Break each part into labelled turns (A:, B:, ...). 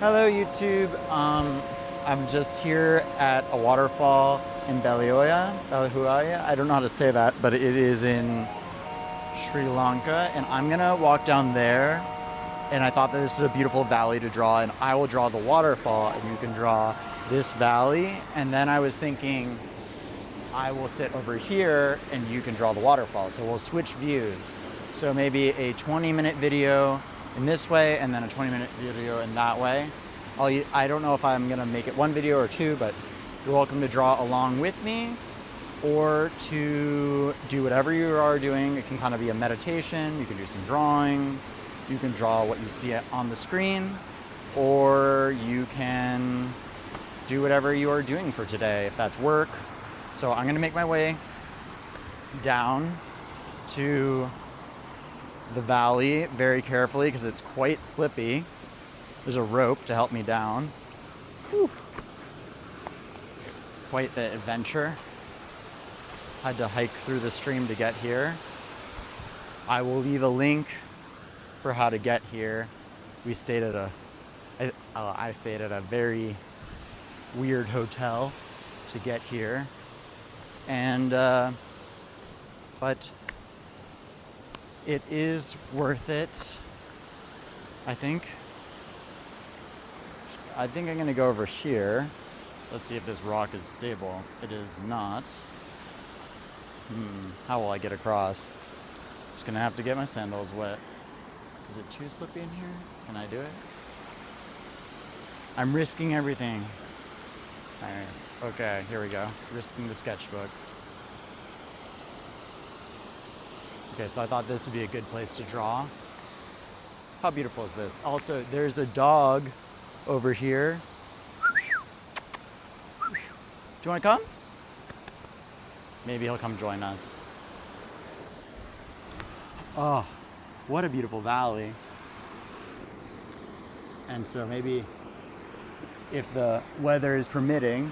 A: Hello YouTube. I'm just here at a waterfall in Balihuaya. I don't know how to say that, but it is in Sri Lanka, and I'm gonna walk down there. And I thought that this is a beautiful valley to draw, and I will draw the waterfall, and you can draw this valley. And then I was thinking, I will sit over here, and you can draw the waterfall. So we'll switch views. So maybe a 20-minute video in this way, and then a 20-minute video in that way. I don't know if I'm gonna make it one video or two, but you're welcome to draw along with me or to do whatever you are doing. It can kind of be a meditation, you can do some drawing, you can draw what you see on the screen, or you can do whatever you are doing for today, if that's work. So I'm gonna make my way down to the valley very carefully because it's quite slippy. There's a rope to help me down. Whew. Quite the adventure. Had to hike through the stream to get here. I will leave a link for how to get here. I stayed at a very weird hotel to get here. And, but it is worth it, I think. I'm gonna go over here. Let's see if this rock is stable. It is not. How will I get across? Just gonna have to get my sandals wet. Is it too slippy in here? Can I do it? I'm risking everything. Alright, okay, here we go. Risking the sketchbook. Okay, so I thought this would be a good place to draw. How beautiful is this? Also, there's a dog over here. Do you want to come? Maybe he'll come join us. Oh, what a beautiful valley. And so maybe if the weather is permitting,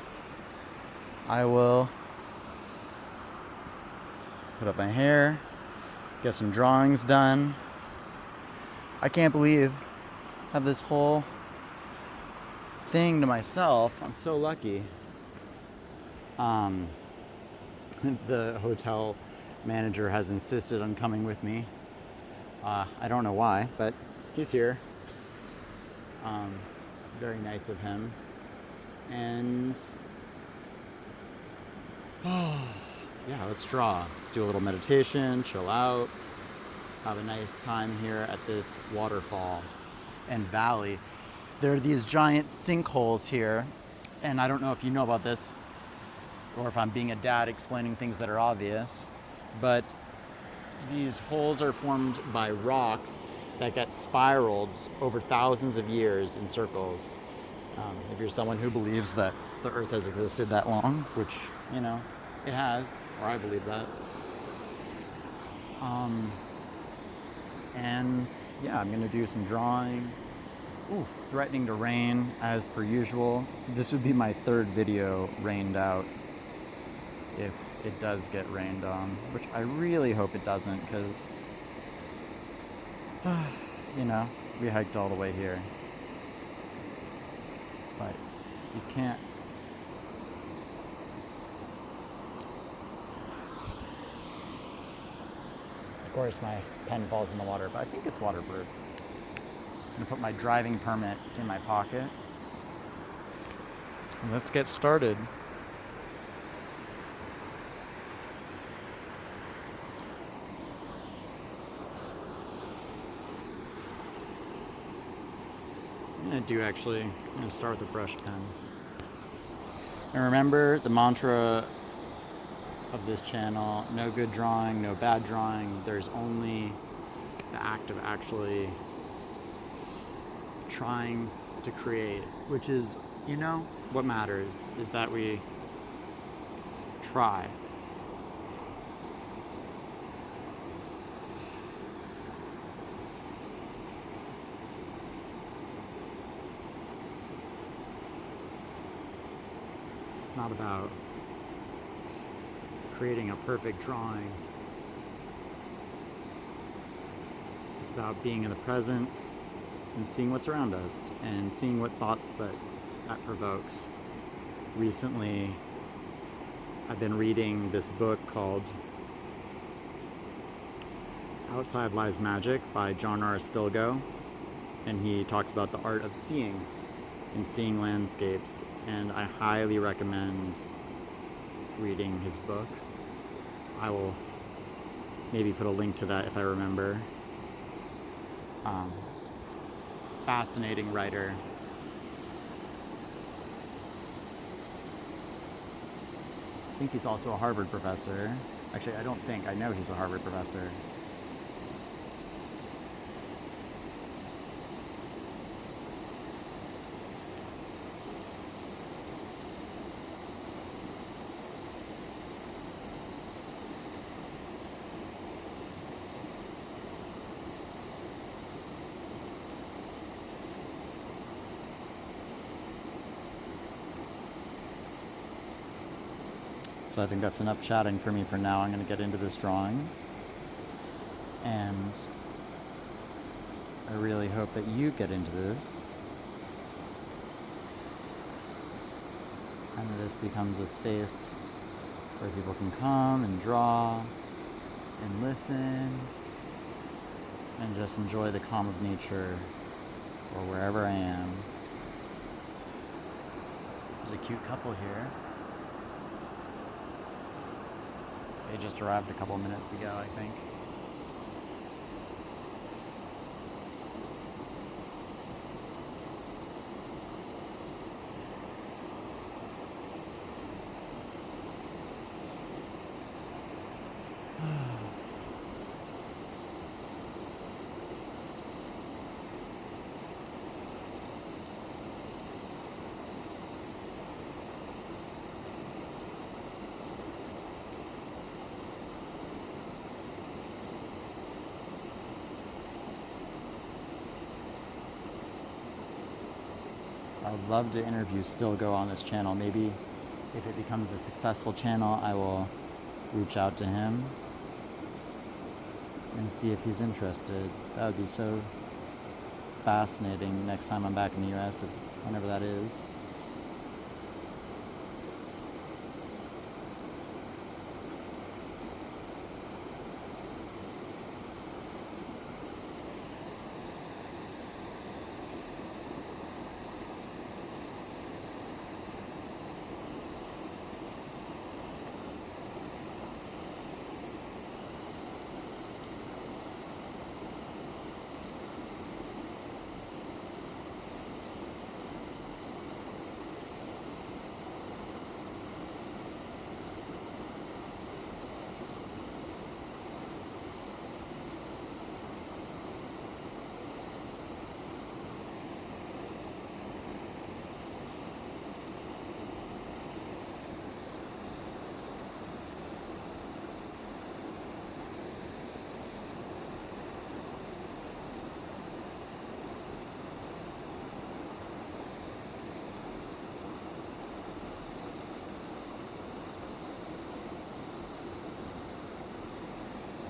A: I will put up my hair, get some drawings done. I can't believe I have this whole thing to myself. I'm so lucky. The hotel manager has insisted on coming with me. I don't know why, but he's here. Very nice of him. And yeah, let's draw. Do a little meditation, chill out, have a nice time here at this waterfall and valley. There are these giant sinkholes here, and I don't know if you know about this or if I'm being a dad explaining things that are obvious, but these holes are formed by rocks that get spiraled over thousands of years in circles. If you're someone who believes that the earth has existed that long, which, you know, it has, or I believe that. And yeah, I'm gonna do some drawing. Ooh, threatening to rain as per usual. This would be my third video rained out if it does get rained on, which I really hope it doesn't, because you know, we hiked all the way here. But you can't. Of course, my pen falls in the water, but I think it's waterproof. I'm gonna put my driving permit in my pocket. And let's get started. I'm gonna start with a brush pen. And remember the mantra of this channel: no good drawing, no bad drawing. There's only the act of actually trying to create, which is, you know, what matters is that we try. It's not about creating a perfect drawing. It's about being in the present and seeing what's around us and seeing what thoughts that provokes. Recently, I've been reading this book called Outside Lies Magic by John R. Stilgoe, and he talks about the art of seeing and seeing landscapes, and I highly recommend reading his book. I will maybe put a link to that if I remember. Fascinating writer. I think he's also a Harvard professor. Actually, I don't think. I know he's a Harvard professor. So I think that's enough chatting for me for now. I'm going to get into this drawing. And I really hope that you get into this. And that this becomes a space where people can come and draw and listen and just enjoy the calm of nature or wherever I am. There's a cute couple here. They just arrived a couple minutes ago, I think. I'd love to interview Stilgoe on this channel. Maybe if it becomes a successful channel, I will reach out to him and see if he's interested. That would be so fascinating next time I'm back in the US, whenever that is.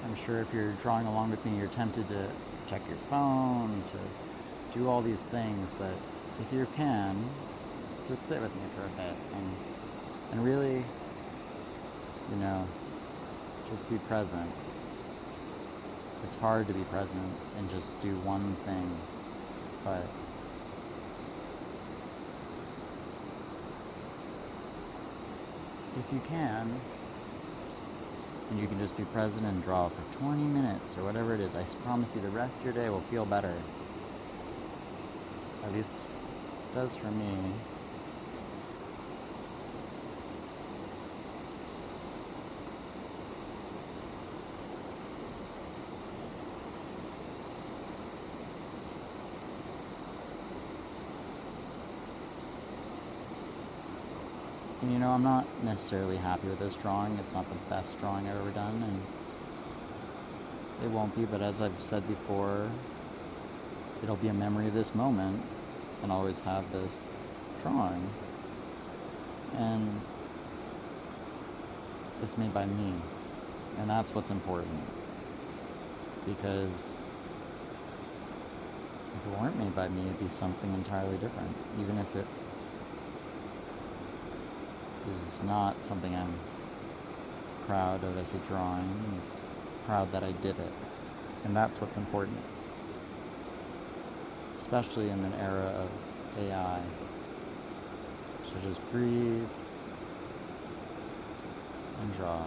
A: I'm sure if you're drawing along with me, you're tempted to check your phone, to do all these things, but if you can, just sit with me for a bit and really, just be present. It's hard to be present and just do one thing, but if you can, and you can just be present and draw for 20 minutes or whatever it is, I promise you the rest of your day will feel better. At least it does for me. And I'm not necessarily happy with this drawing. It's not the best drawing I've ever done, and it won't be, but as I've said before, it'll be a memory of this moment, and I'll always have this drawing. And it's made by me, and that's what's important, because If it weren't made by me, it'd be something entirely different. Even if it is not something I'm proud of as a drawing, it's proud that I did it. And that's what's important. Especially in an era of AI. So just breathe and draw.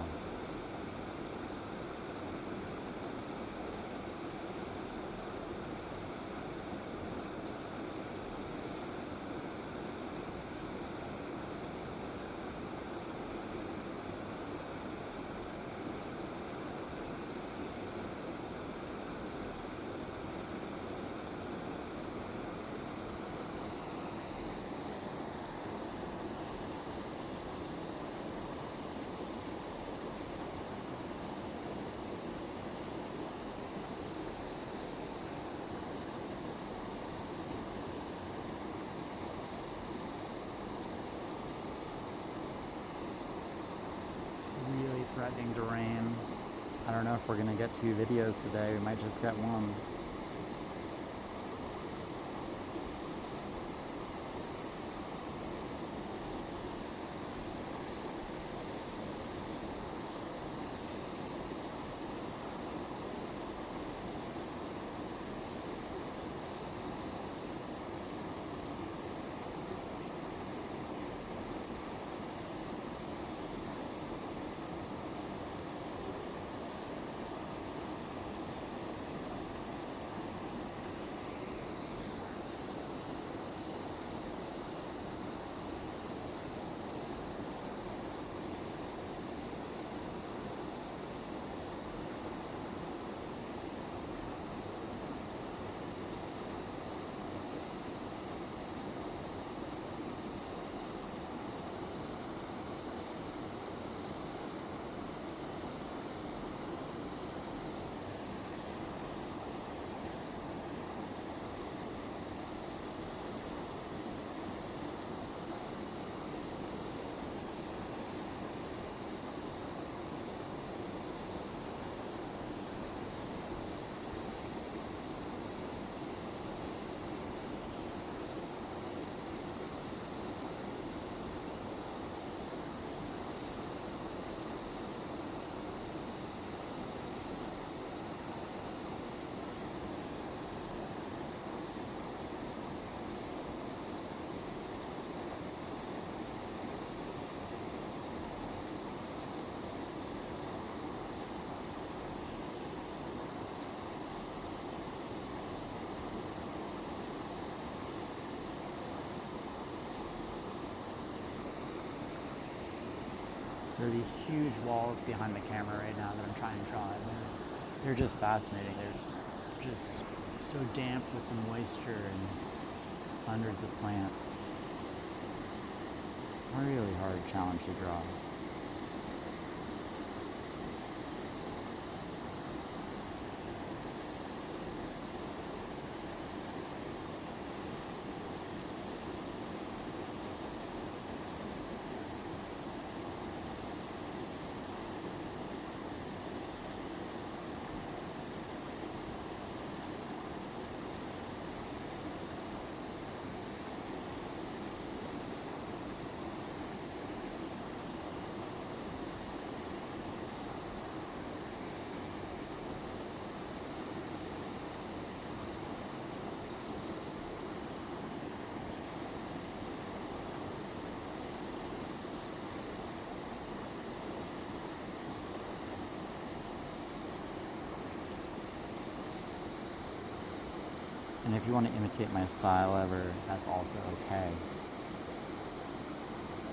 A: Threatening to rain. I don't know if we're gonna get 2 videos today. We might just get 1. There are these huge walls behind the camera right now that I'm trying to draw. They're just fascinating. They're just so damp with the moisture and hundreds of plants. A really hard challenge to draw. And if you want to imitate my style ever, that's also okay.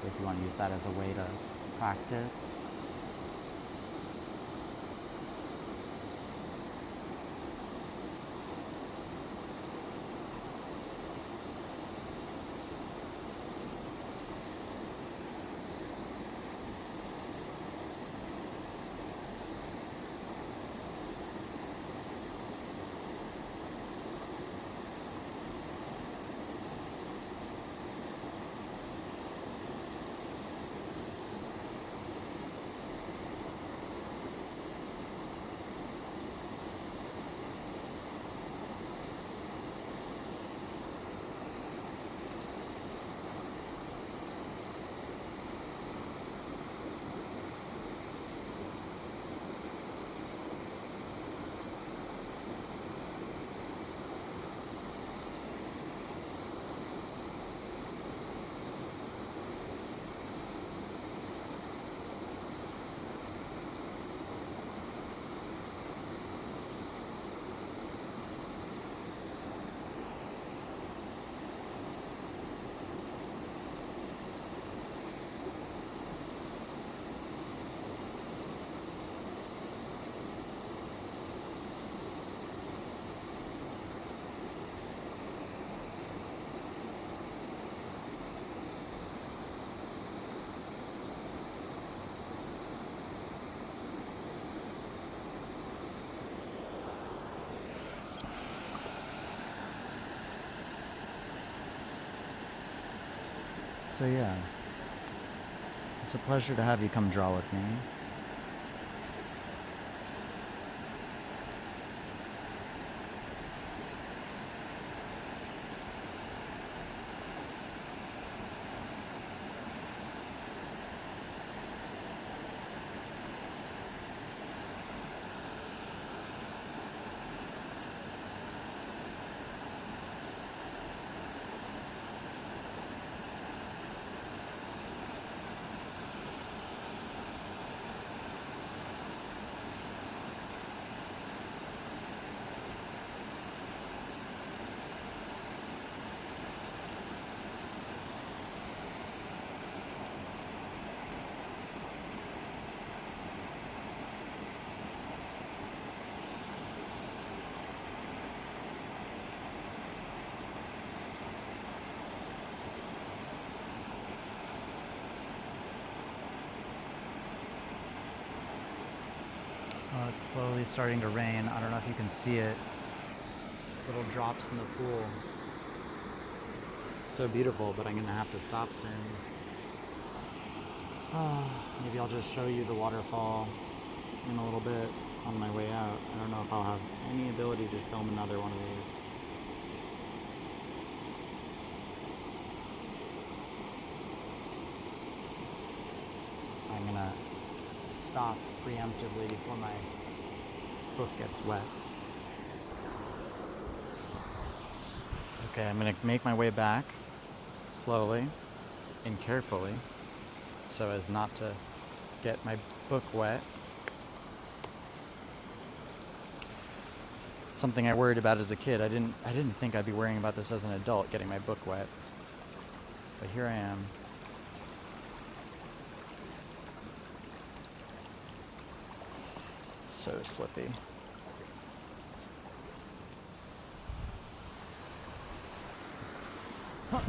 A: If you want to use that as a way to practice. So yeah, it's a pleasure to have you come draw with me. Oh, it's slowly starting to rain. I don't know if you can see it. Little drops in the pool. So beautiful, but I'm gonna have to stop soon. Maybe I'll just show you the waterfall in a little bit on my way out. I don't know if I'll have any ability to film another one of these. I'm gonna stop preemptively before my book gets wet. Okay, I'm gonna make my way back slowly and carefully so as not to get my book wet. Something I worried about as a kid. I didn't think I'd be worrying about this as an adult, getting my book wet. But here I am. So slippy. Huh.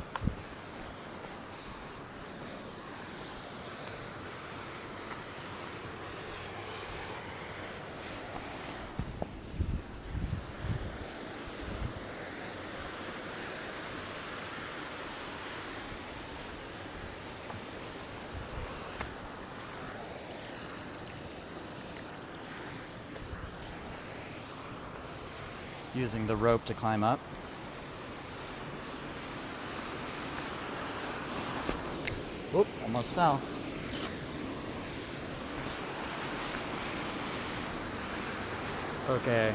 A: Using the rope to climb up. Whoop, almost fell. Okay.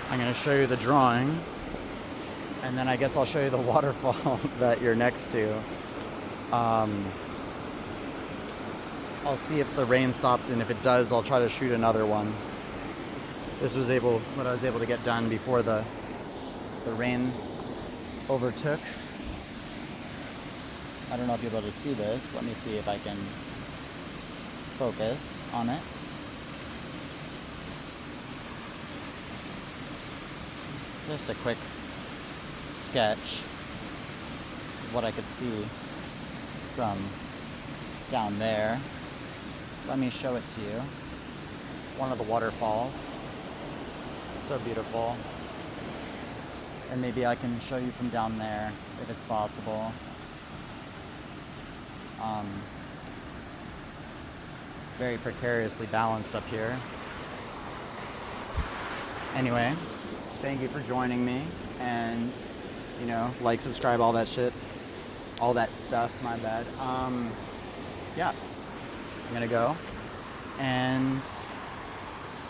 A: I'm going to show you the drawing, and then I guess I'll show you the waterfall that you're next to. I'll see if the rain stops, and if it does, I'll try to shoot another one. This was what I was able to get done before the rain overtook. I don't know if you'll be able to see this. Let me see if I can focus on it. Just a quick sketch of what I could see from down there. Let me show it to you. One of the waterfalls. So beautiful. And maybe I can show you from down there if it's possible. Very precariously balanced up here. Anyway, thank you for joining me, and like, subscribe, all that shit, all that stuff. My bad. Yeah, I'm gonna go, and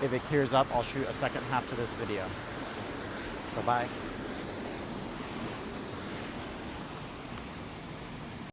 A: if it clears up, I'll shoot a second half to this video. Bye-bye.